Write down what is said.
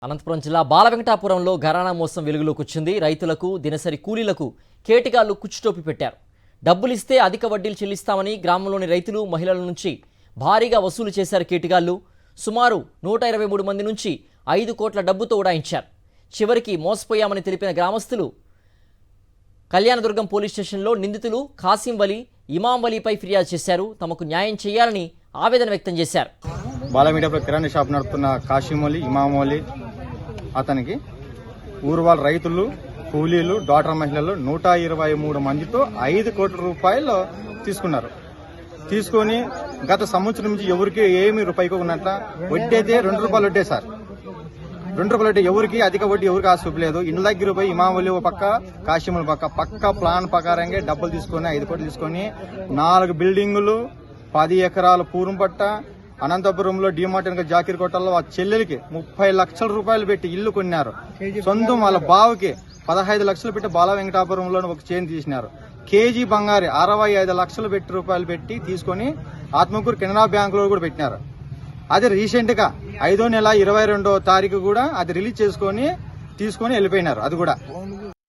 అనంతపురం జిల్లా బాలవెంకటాపురంలో ఘరానా మోసం వెలుగులోకి వచ్చింది. రైతులకు దినసరి కూలీలకు కేటిగాళ్లు కుచ్చుటోపి పెట్టారు. డబ్బులిస్తే అధిక వడ్డీలు చెల్లిస్తామని గ్రామంలోని రైతులు మహిళల నుంచి భారీగా వసూలు చేశారు కేటిగాళ్లు. సుమారు 123 మంది నుంచి 5 కోట్ల డబ్బుతో ఉడాయించారు. చివరికి మోసపోయామని తెలిపిన గ్రామస్తులు కళ్యాణదుర్గం పోలీస్ స్టేషన్లో నిందితులు ఖాసిం వలి, ఇమాం వలీపై ఫిర్యాదు చేశారు. తమకు న్యాయం చేయాలని ఆవేదన వ్యక్తం చేశారు. బాలమీడియాలో కిరాణా షాప్ నడుపుతున్న ఖాసిం వలి, ఇమాం వలి అతనికి ఊరు వాళ్ళ రైతులు, కూలీలు, డాక్టర్ మహిళలు 123 మందితో 5 కోట్ల రూపాయలు తీసుకున్నారు. తీసుకొని గత సంవత్సరం నుంచి ఎవరికి ఏమి రూపాయికి ఉన్నట్ల వడ్డీ అయితే 2 రూపాయలు వడ్డే సార్. 2 రూపాయలు వడ్డీ ఎవరికి అధిక వడ్డీ ఎవరికి ఆశ చూపలేదు. ఇళ్ళ దగ్గర పోయి ఇమాములు పక్క, కాశీముల పక్క ప్లాన్ ప్రకారంగా డబ్బులు తీసుకొని 5 కోట్లు తీసుకొని 4 బిల్డింగులు, 10 ఎకరాల పూరం పట్ట, అనంతపురంలో డిమార్ట్ వెనక జాకీర్ కోటల్లో ఆ చెల్లెలకి 30 లక్షల రూపాయలు పెట్టి ఇల్లు కొన్నారు. సొంతం వాళ్ళ బావకి 15 లక్షలు పెట్టి బాల వెంకటాపురంలో ఒక చైన్ తీసినారు. కేజీ బంగారు 65 లక్షలు రూపాయలు పెట్టి తీసుకొని ఆత్మకూరు కెనరా బ్యాంకులో కూడా పెట్టినారు. అది రీసెంట్ గా 5వ నెల 22వ తారీఖు కూడా అది రిలీజ్ చేసుకొని తీసుకొని వెళ్ళిపోయినారు. అది కూడా